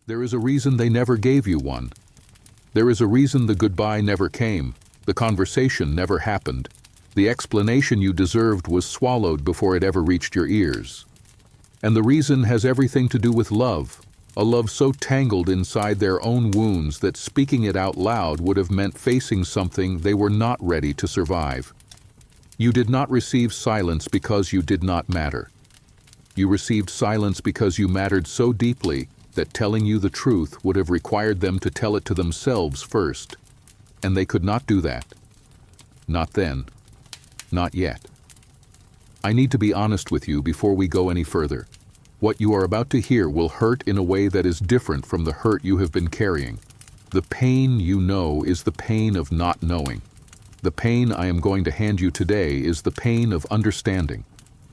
There is a reason they never gave you one. There is a reason the goodbye never came, the conversation never happened, the explanation you deserved was swallowed before it ever reached your ears. And the reason has everything to do with love, a love so tangled inside their own wounds that speaking it out loud would have meant facing something they were not ready to survive. You did not receive silence because you did not matter. You received silence because you mattered so deeply that telling you the truth would have required them to tell it to themselves first. And they could not do that. Not then. Not yet. I need to be honest with you before we go any further. What you are about to hear will hurt in a way that is different from the hurt you have been carrying. The pain you know is the pain of not knowing. The pain I am going to hand you today is the pain of understanding.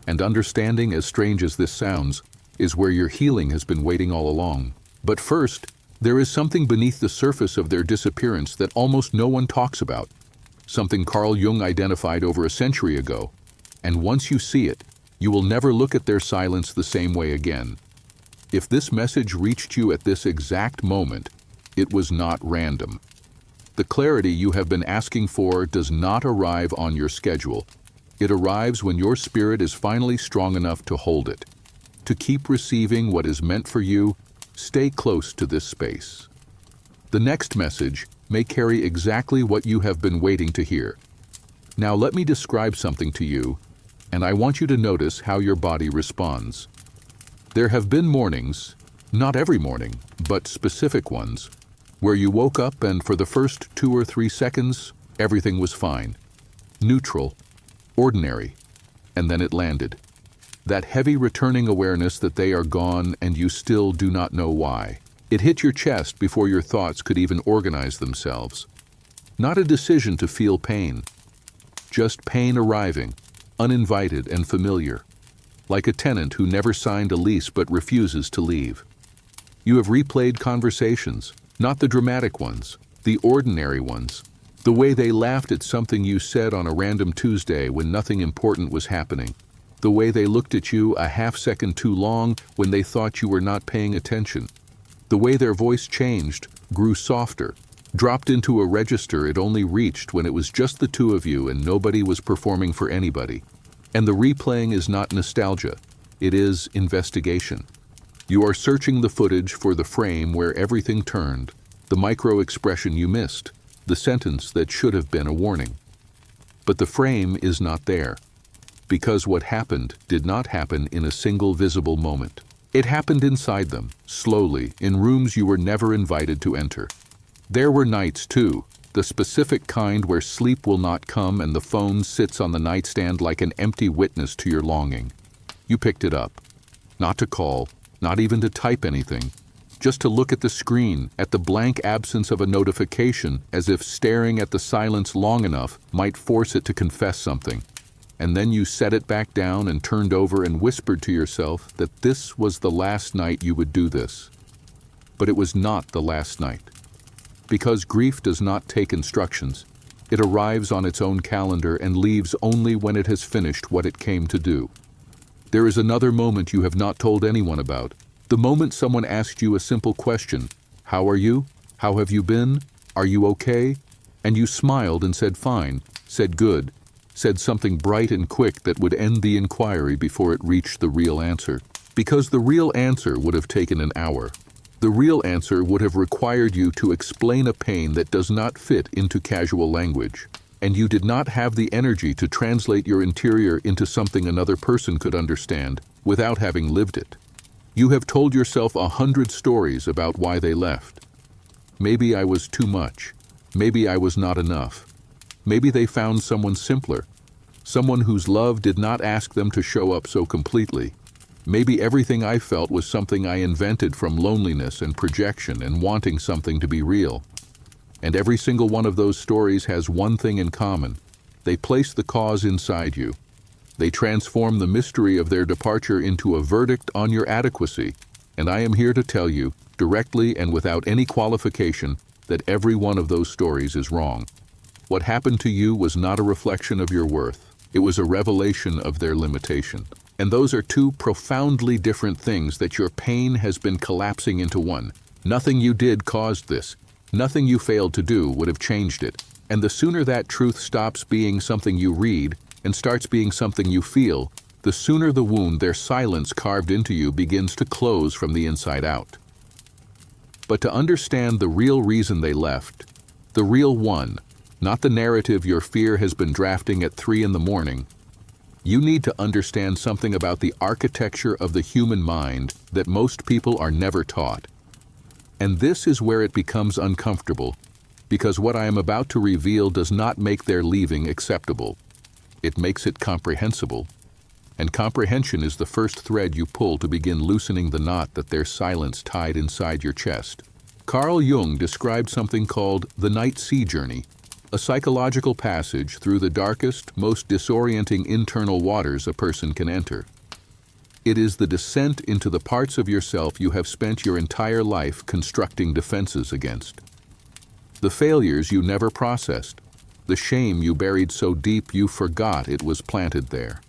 And understanding, as strange as this sounds, is where your healing has been waiting all along. But first, there is something beneath the surface of their disappearance that almost no one talks about. Something Carl Jung identified over a century ago. And once you see it, you will never look at their silence the same way again. If this message reached you at this exact moment, it was not random. The clarity you have been asking for does not arrive on your schedule. It arrives when your spirit is finally strong enough to hold it. To keep receiving what is meant for you, stay close to this space. The next message may carry exactly what you have been waiting to hear. Now let me describe something to you, and I want you to notice how your body responds. There have been mornings, not every morning, but specific ones, where you woke up and for the first 2 or 3 seconds, everything was fine, neutral, ordinary, and then it landed. That heavy returning awareness that they are gone and you still do not know why. It hit your chest before your thoughts could even organize themselves. Not a decision to feel pain, just pain arriving, uninvited and familiar, like a tenant who never signed a lease but refuses to leave. You have replayed conversations, not the dramatic ones, the ordinary ones, the way they laughed at something you said on a random Tuesday when nothing important was happening, the way they looked at you a half-second too long when they thought you were not paying attention, the way their voice changed, grew softer, dropped into a register it only reached when it was just the two of you and nobody was performing for anybody. And the replaying is not nostalgia, it is investigation. You are searching the footage for the frame where everything turned, the micro-expression you missed, the sentence that should have been a warning. But the frame is not there, because what happened did not happen in a single visible moment. It happened inside them, slowly, in rooms you were never invited to enter. There were nights, too, the specific kind where sleep will not come and the phone sits on the nightstand like an empty witness to your longing. You picked it up, not to call, not even to type anything, just to look at the screen, at the blank absence of a notification, as if staring at the silence long enough might force it to confess something. And then you set it back down and turned over and whispered to yourself that this was the last night you would do this. But it was not the last night. Because grief does not take instructions, it arrives on its own calendar and leaves only when it has finished what it came to do. There is another moment you have not told anyone about. The moment someone asked you a simple question, "How are you? How have you been? Are you okay?" And you smiled and said fine, said good, said something bright and quick that would end the inquiry before it reached the real answer. Because the real answer would have taken an hour. The real answer would have required you to explain a pain that does not fit into casual language. And you did not have the energy to translate your interior into something another person could understand without having lived it. You have told yourself 100 stories about why they left. Maybe I was too much. Maybe I was not enough. Maybe they found someone simpler, someone whose love did not ask them to show up so completely. Maybe everything I felt was something I invented from loneliness and projection and wanting something to be real. And every single one of those stories has one thing in common. They place the cause inside you. They transform the mystery of their departure into a verdict on your adequacy. And I am here to tell you, directly and without any qualification, that every one of those stories is wrong. What happened to you was not a reflection of your worth. It was a revelation of their limitation. And those are two profoundly different things that your pain has been collapsing into one. Nothing you did caused this. Nothing you failed to do would have changed it. And the sooner that truth stops being something you read and starts being something you feel, the sooner the wound their silence carved into you begins to close from the inside out. But to understand the real reason they left, the real one, not the narrative your fear has been drafting at 3 in the morning, you need to understand something about the architecture of the human mind that most people are never taught. And this is where it becomes uncomfortable, because what I am about to reveal does not make their leaving acceptable. It makes it comprehensible. And comprehension is the first thread you pull to begin loosening the knot that their silence tied inside your chest. Carl Jung described something called the night sea journey, a psychological passage through the darkest, most disorienting internal waters a person can enter. It is the descent into the parts of yourself you have spent your entire life constructing defenses against. The failures you never processed, the shame you buried so deep you forgot it was planted there.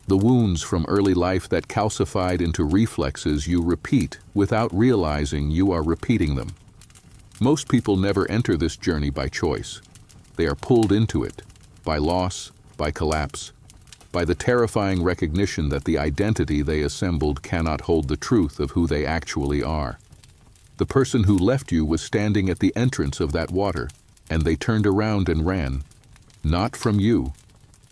The wounds from early life that calcified into reflexes you repeat without realizing you are repeating them. Most people never enter this journey by choice. They are pulled into it, by loss, by collapse, by the terrifying recognition that the identity they assembled cannot hold the truth of who they actually are. The person who left you was standing at the entrance of that water, and they turned around and ran. Not from you,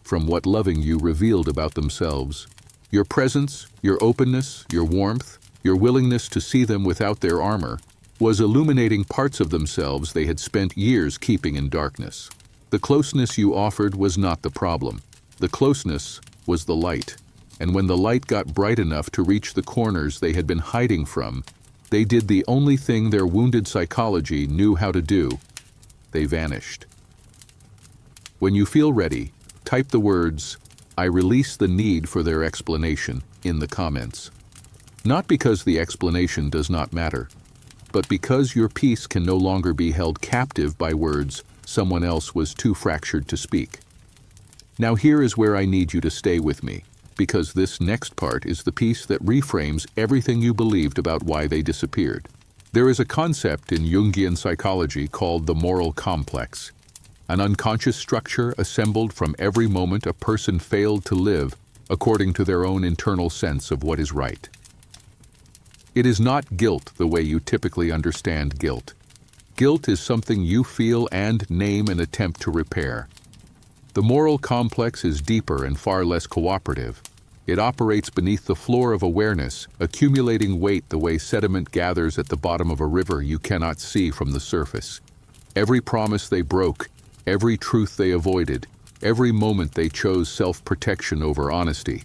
from what loving you revealed about themselves. Your presence, your openness, your warmth, your willingness to see them without their armor, was illuminating parts of themselves they had spent years keeping in darkness. The closeness you offered was not the problem. The closeness was the light. And when the light got bright enough to reach the corners they had been hiding from, they did the only thing their wounded psychology knew how to do. They vanished. When you feel ready, type the words, "I release the need for their explanation," in the comments. Not because the explanation does not matter, but because your peace can no longer be held captive by words someone else was too fractured to speak. Now here is where I need you to stay with me, because this next part is the piece that reframes everything you believed about why they disappeared. There is a concept in Jungian psychology called the moral complex, an unconscious structure assembled from every moment a person failed to live according to their own internal sense of what is right. It is not guilt the way you typically understand guilt. Guilt is something you feel and name and attempt to repair. The moral complex is deeper and far less cooperative. It operates beneath the floor of awareness, accumulating weight the way sediment gathers at the bottom of a river you cannot see from the surface. Every promise they broke, every truth they avoided, every moment they chose self-protection over honesty,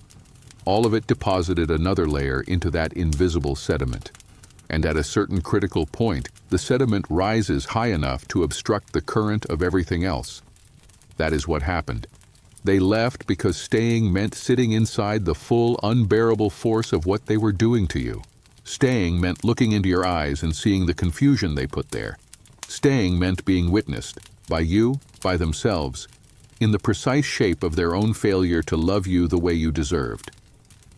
all of it deposited another layer into that invisible sediment. And at a certain critical point, the sediment rises high enough to obstruct the current of everything else. That is what happened. They left because staying meant sitting inside the full, unbearable force of what they were doing to you. Staying meant looking into your eyes and seeing the confusion they put there. Staying meant being witnessed, by you, by themselves, in the precise shape of their own failure to love you the way you deserved.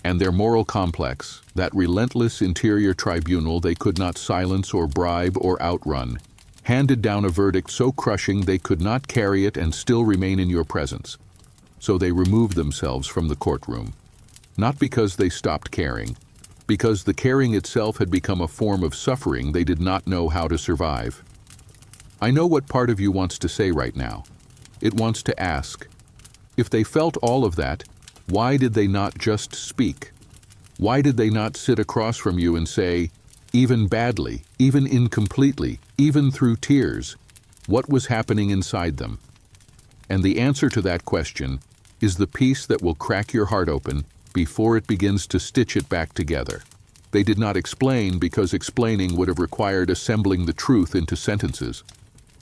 And their moral complex, that relentless interior tribunal they could not silence or bribe or outrun, handed down a verdict so crushing they could not carry it and still remain in your presence. So they removed themselves from the courtroom. Not because they stopped caring, because the caring itself had become a form of suffering they did not know how to survive. I know what part of you wants to say right now. It wants to ask, if they felt all of that, why did they not just speak? Why did they not sit across from you and say, even badly, even incompletely, even through tears, what was happening inside them? And the answer to that question is the piece that will crack your heart open before it begins to stitch it back together. They did not explain because explaining would have required assembling the truth into sentences.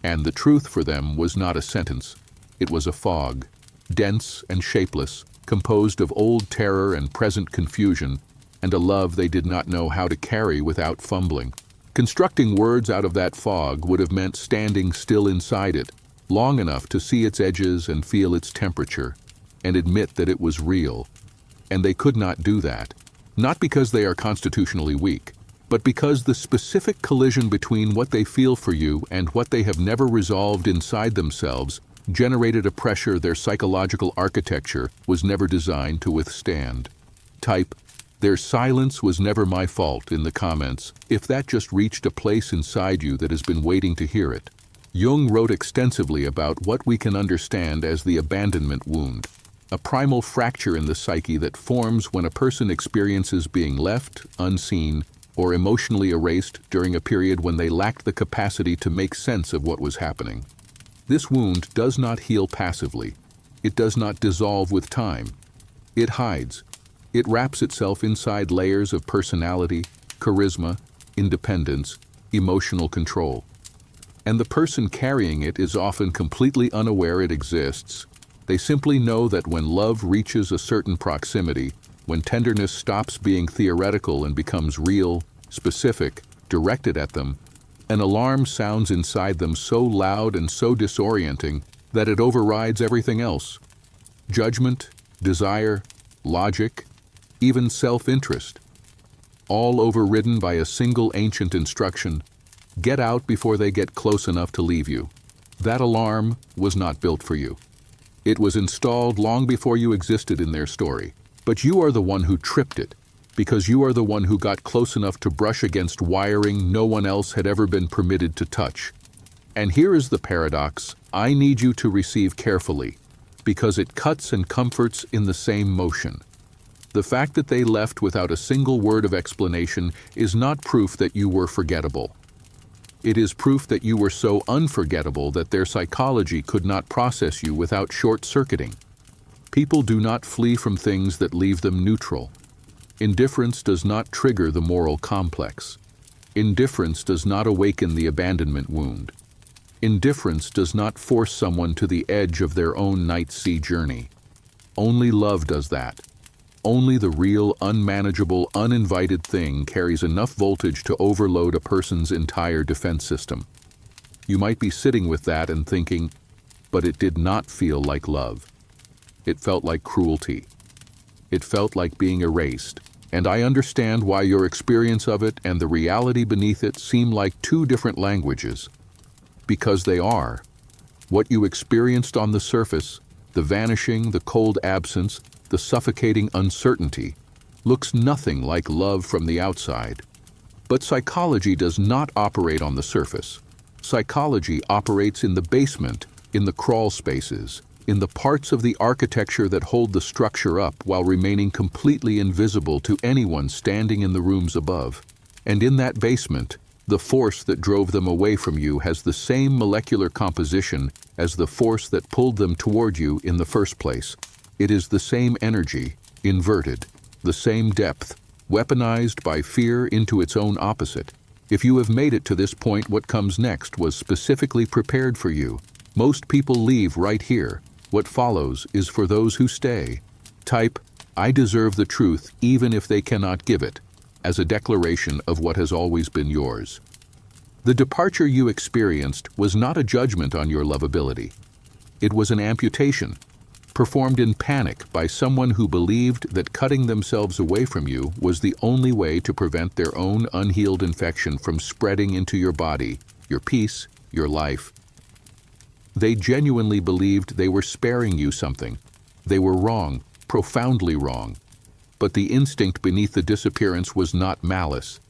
And the truth for them was not a sentence. It was a fog, dense and shapeless, composed of old terror and present confusion, and a love they did not know how to carry without fumbling. Constructing words out of that fog would have meant standing still inside it, long enough to see its edges and feel its temperature, and admit that it was real. And they could not do that, not because they are constitutionally weak, but because the specific collision between what they feel for you and what they have never resolved inside themselves generated a pressure their psychological architecture was never designed to withstand. Type, "Their silence was never my fault" in the comments, if that just reached a place inside you that has been waiting to hear it. Jung wrote extensively about what we can understand as the abandonment wound, a primal fracture in the psyche that forms when a person experiences being left, unseen, or emotionally erased during a period when they lacked the capacity to make sense of what was happening. This wound does not heal passively. It does not dissolve with time. It hides. It wraps itself inside layers of personality, charisma, independence, emotional control. And the person carrying it is often completely unaware it exists. They simply know that when love reaches a certain proximity, when tenderness stops being theoretical and becomes real, specific, directed at them, an alarm sounds inside them so loud and so disorienting that it overrides everything else. Judgment, desire, logic, even self-interest, all overridden by a single ancient instruction: get out before they get close enough to leave you. That alarm was not built for you. It was installed long before you existed in their story, but you are the one who tripped it, because you are the one who got close enough to brush against wiring no one else had ever been permitted to touch. And here is the paradox I need you to receive carefully, because it cuts and comforts in the same motion. The fact that they left without a single word of explanation is not proof that you were forgettable. It is proof that you were so unforgettable that their psychology could not process you without short-circuiting. People do not flee from things that leave them neutral. Indifference does not trigger the moral complex. Indifference does not awaken the abandonment wound. Indifference does not force someone to the edge of their own night sea journey. Only love does that. Only the real, unmanageable, uninvited thing carries enough voltage to overload a person's entire defense system. You might be sitting with that and thinking, but it did not feel like love. It felt like cruelty. It felt like being erased. And I understand why your experience of it and the reality beneath it seem like two different languages. Because they are. What you experienced on the surface, the vanishing, the cold absence, the suffocating uncertainty, looks nothing like love from the outside. But psychology does not operate on the surface. Psychology operates in the basement, in the crawl spaces, in the parts of the architecture that hold the structure up while remaining completely invisible to anyone standing in the rooms above. And in that basement, the force that drove them away from you has the same molecular composition as the force that pulled them toward you in the first place. It is the same energy, inverted, the same depth, weaponized by fear into its own opposite. If you have made it to this point, what comes next was specifically prepared for you. Most people leave right here. What follows is for those who stay. Type, "I deserve the truth even if they cannot give it," as a declaration of what has always been yours. The departure you experienced was not a judgment on your lovability. It was an amputation, performed in panic by someone who believed that cutting themselves away from you was the only way to prevent their own unhealed infection from spreading into your body, your peace, your life. They genuinely believed they were sparing you something. They were wrong, profoundly wrong. But the instinct beneath the disappearance was not malice.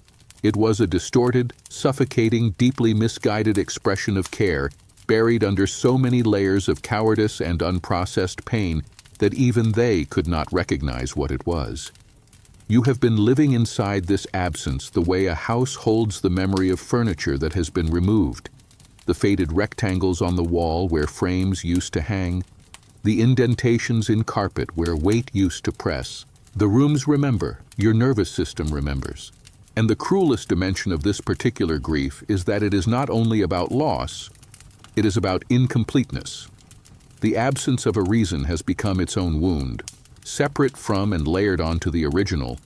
It was a distorted, suffocating, deeply misguided expression of care, buried under so many layers of cowardice and unprocessed pain that even they could not recognize what it was. You have been living inside this absence the way a house holds the memory of furniture that has been removed, the faded rectangles on the wall where frames used to hang, the indentations in carpet where weight used to press. The rooms remember, your nervous system remembers. And the cruelest dimension of this particular grief is that it is not only about loss, it is about incompleteness. The absence of a reason has become its own wound, separate from and layered onto the original,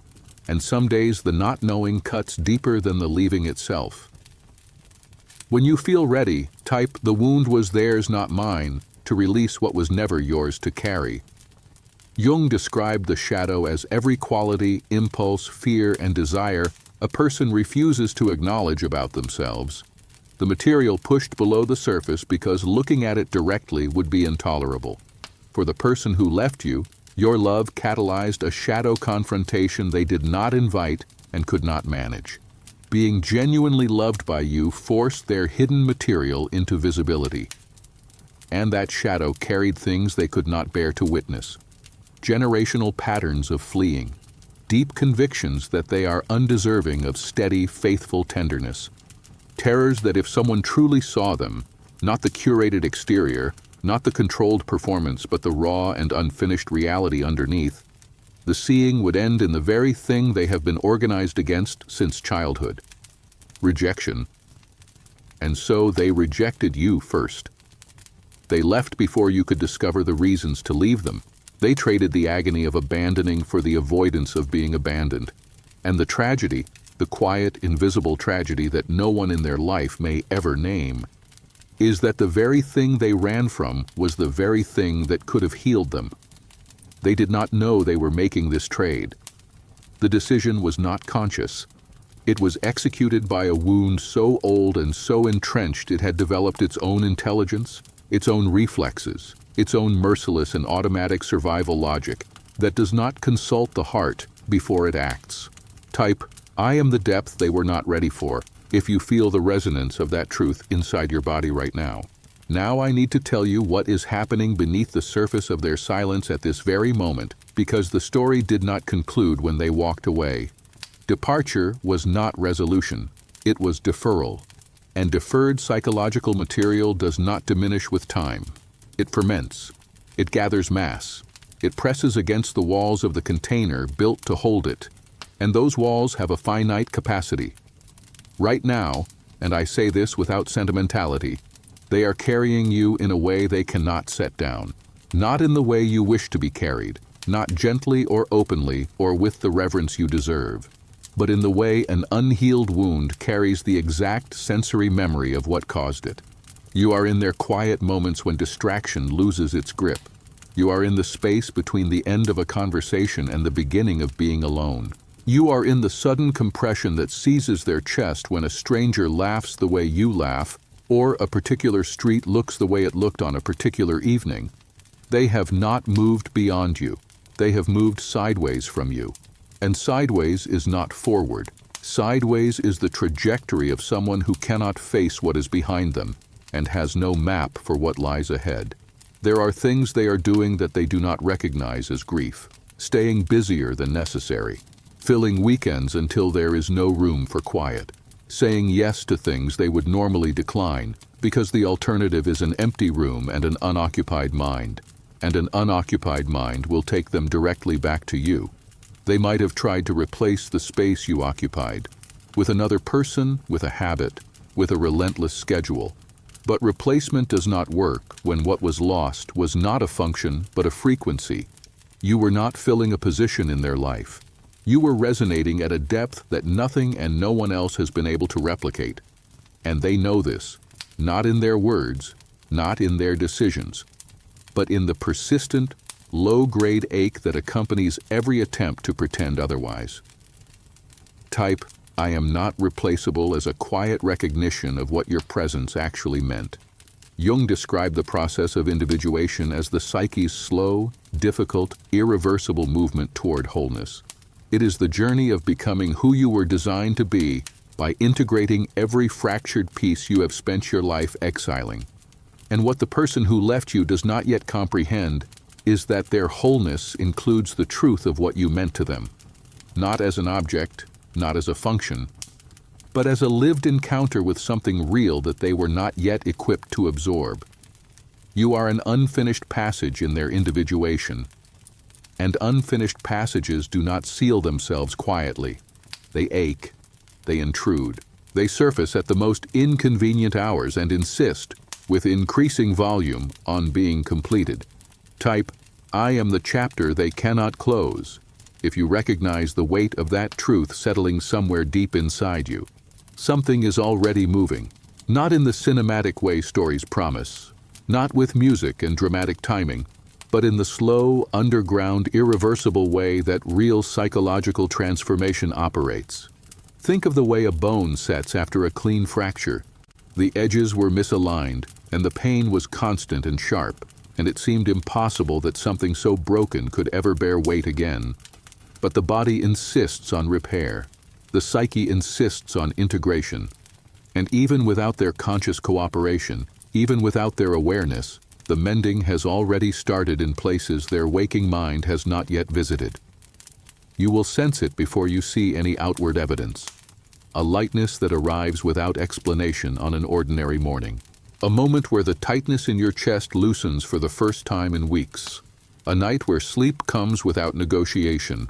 and some days the not knowing cuts deeper than the leaving itself. When you feel ready, type, "The wound was theirs, not mine," to release what was never yours to carry. Jung described the shadow as every quality, impulse, fear, and desire a person refuses to acknowledge about themselves, the material pushed below the surface because looking at it directly would be intolerable. For the person who left you, your love catalyzed a shadow confrontation they did not invite and could not manage. Being genuinely loved by you forced their hidden material into visibility. And that shadow carried things they could not bear to witness. Generational patterns of fleeing. Deep convictions that they are undeserving of steady, faithful tenderness. Terrors that if someone truly saw them, not the curated exterior, not the controlled performance, but the raw and unfinished reality underneath, the seeing would end in the very thing they have been organized against since childhood. Rejection. And so they rejected you first. They left before you could discover the reasons to leave them. They traded the agony of abandoning for the avoidance of being abandoned. And the tragedy, the quiet, invisible tragedy that no one in their life may ever name, is that the very thing they ran from was the very thing that could have healed them. They did not know they were making this trade. The decision was not conscious. It was executed by a wound so old and so entrenched it had developed its own intelligence, its own reflexes, its own merciless and automatic survival logic that does not consult the heart before it acts. Type, I am the depth they were not ready for, if you feel the resonance of that truth inside your body right now. Now I need to tell you what is happening beneath the surface of their silence at this very moment, because the story did not conclude when they walked away. Departure was not resolution, it was deferral. And deferred psychological material does not diminish with time. It ferments. It gathers mass. It presses against the walls of the container built to hold it. And those walls have a finite capacity. Right now, and I say this without sentimentality, they are carrying you in a way they cannot set down. Not in the way you wish to be carried, not gently or openly or with the reverence you deserve, but in the way an unhealed wound carries the exact sensory memory of what caused it. You are in their quiet moments when distraction loses its grip. You are in the space between the end of a conversation and the beginning of being alone. You are in the sudden compression that seizes their chest when a stranger laughs the way you laugh, or a particular street looks the way it looked on a particular evening. They have not moved beyond you. They have moved sideways from you. And sideways is not forward. Sideways is the trajectory of someone who cannot face what is behind them and has no map for what lies ahead. There are things they are doing that they do not recognize as grief. Staying busier than necessary. Filling weekends until there is no room for quiet. Saying yes to things they would normally decline because the alternative is an empty room and an unoccupied mind. And an unoccupied mind will take them directly back to you. They might have tried to replace the space you occupied with another person, with a habit, with a relentless schedule. But replacement does not work when what was lost was not a function but a frequency. You were not filling a position in their life. You were resonating at a depth that nothing and no one else has been able to replicate. And they know this, not in their words, not in their decisions, but in the persistent, low-grade ache that accompanies every attempt to pretend otherwise. Type, I am not replaceable as a quiet recognition of what your presence actually meant. Jung described the process of individuation as the psyche's slow, difficult, irreversible movement toward wholeness. It is the journey of becoming who you were designed to be by integrating every fractured piece you have spent your life exiling. And what the person who left you does not yet comprehend is that their wholeness includes the truth of what you meant to them, not as an object, not as a function, but as a lived encounter with something real that they were not yet equipped to absorb. You are an unfinished passage in their individuation, and unfinished passages do not seal themselves quietly. They ache, they intrude, they surface at the most inconvenient hours and insist, with increasing volume, on being completed. Type, I am the chapter they cannot close, if you recognize the weight of that truth settling somewhere deep inside you. Something is already moving, not in the cinematic way stories promise, not with music and dramatic timing, but in the slow, underground, irreversible way that real psychological transformation operates. Think of the way a bone sets after a clean fracture. The edges were misaligned, and the pain was constant and sharp, and it seemed impossible that something so broken could ever bear weight again. But the body insists on repair. The psyche insists on integration. And even without their conscious cooperation, even without their awareness, the mending has already started in places their waking mind has not yet visited. You will sense it before you see any outward evidence. A lightness that arrives without explanation on an ordinary morning. A moment where the tightness in your chest loosens for the first time in weeks. A night where sleep comes without negotiation.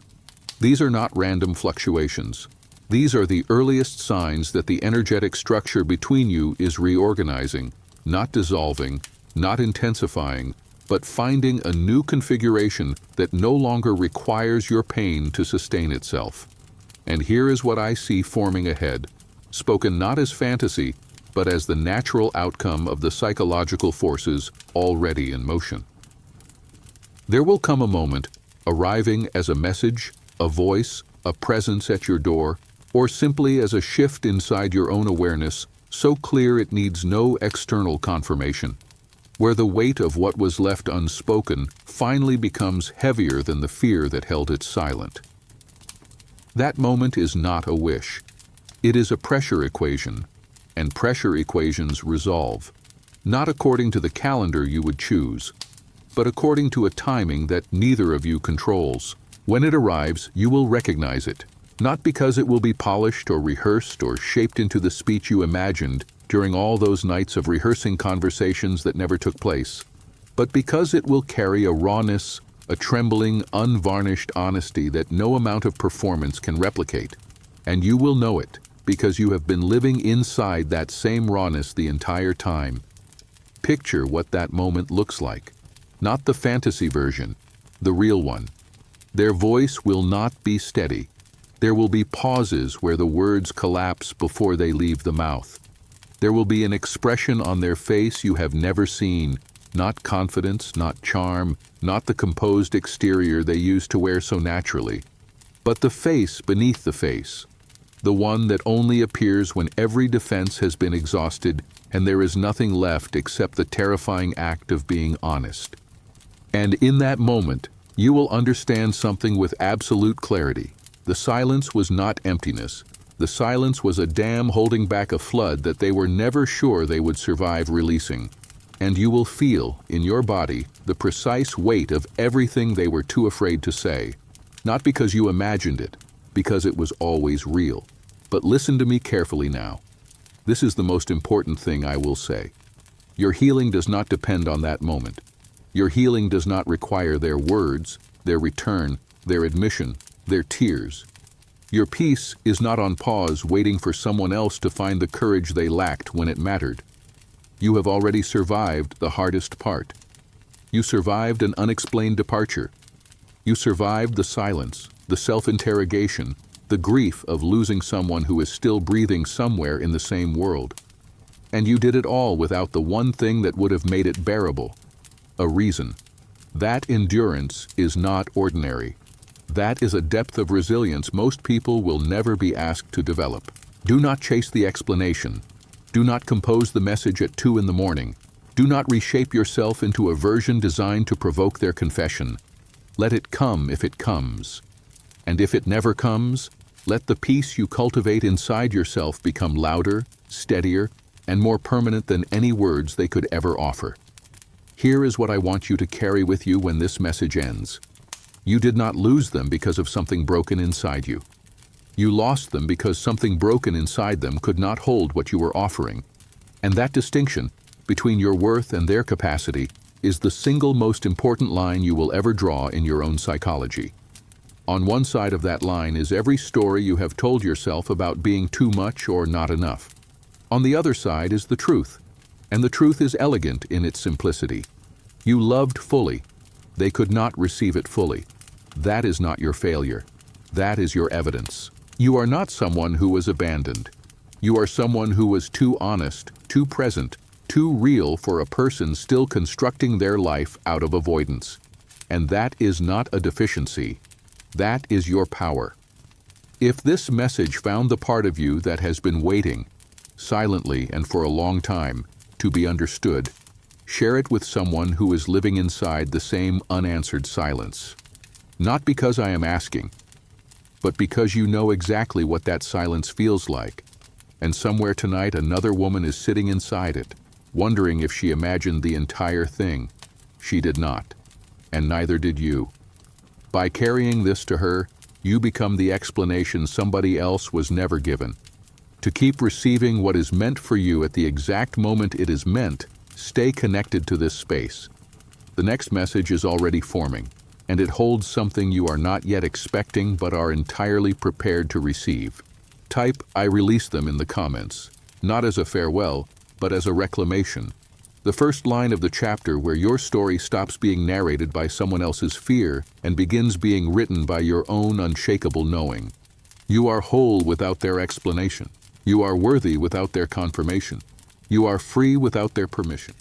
These are not random fluctuations. These are the earliest signs that the energetic structure between you is reorganizing, not dissolving, not intensifying, but finding a new configuration that no longer requires your pain to sustain itself. And here is what I see forming ahead, spoken not as fantasy, but as the natural outcome of the psychological forces already in motion. There will come a moment, arriving as a message, a voice, a presence at your door, or simply as a shift inside your own awareness, so clear it needs no external confirmation, where the weight of what was left unspoken finally becomes heavier than the fear that held it silent. That moment is not a wish. It is a pressure equation, and pressure equations resolve, not according to the calendar you would choose, but according to a timing that neither of you controls. When it arrives, you will recognize it, not because it will be polished or rehearsed or shaped into the speech you imagined during all those nights of rehearsing conversations that never took place, but because it will carry a rawness, a trembling, unvarnished honesty that no amount of performance can replicate. And you will know it, because you have been living inside that same rawness the entire time. Picture what that moment looks like. Not the fantasy version, the real one. Their voice will not be steady. There will be pauses where the words collapse before they leave the mouth. There will be an expression on their face you have never seen, not confidence, not charm, not the composed exterior they used to wear so naturally, but the face beneath the face, the one that only appears when every defense has been exhausted and there is nothing left except the terrifying act of being honest. And in that moment, you will understand something with absolute clarity. The silence was not emptiness. The silence was a dam holding back a flood that they were never sure they would survive releasing. And you will feel, in your body, the precise weight of everything they were too afraid to say. Not because you imagined it, because it was always real. But listen to me carefully now. This is the most important thing I will say. Your healing does not depend on that moment. Your healing does not require their words, their return, their admission, their tears. Your peace is not on pause waiting for someone else to find the courage they lacked when it mattered. You have already survived the hardest part. You survived an unexplained departure. You survived the silence, the self-interrogation, the grief of losing someone who is still breathing somewhere in the same world. And you did it all without the one thing that would have made it bearable: a reason. That endurance is not ordinary. That is a depth of resilience most people will never be asked to develop. Do not chase the explanation. Do not compose the message at 2 in the morning. Do not reshape yourself into a version designed to provoke their confession. Let it come if it comes. And if it never comes, let the peace you cultivate inside yourself become louder, steadier, and more permanent than any words they could ever offer. Here is what I want you to carry with you when this message ends. You did not lose them because of something broken inside you. You lost them because something broken inside them could not hold what you were offering. And that distinction between your worth and their capacity is the single most important line you will ever draw in your own psychology. On one side of that line is every story you have told yourself about being too much or not enough. On the other side is the truth, and the truth is elegant in its simplicity. You loved fully. They could not receive it fully. That is not your failure. That is your evidence. You are not someone who was abandoned. You are someone who was too honest, too present, too real for a person still constructing their life out of avoidance. And that is not a deficiency. That is your power. If this message found the part of you that has been waiting, silently and for a long time, to be understood, share it with someone who is living inside the same unanswered silence. Not because I am asking, but because you know exactly what that silence feels like. And somewhere tonight another woman is sitting inside it, wondering if she imagined the entire thing. She did not, and neither did you. By carrying this to her, you become the explanation somebody else was never given. To keep receiving what is meant for you at the exact moment it is meant, stay connected to this space. The next message is already forming, and it holds something you are not yet expecting but are entirely prepared to receive. Type "I release them" in the comments, not as a farewell, but as a reclamation. The first line of the chapter where your story stops being narrated by someone else's fear and begins being written by your own unshakable knowing. You are whole without their explanation. You are worthy without their confirmation. You are free without their permission.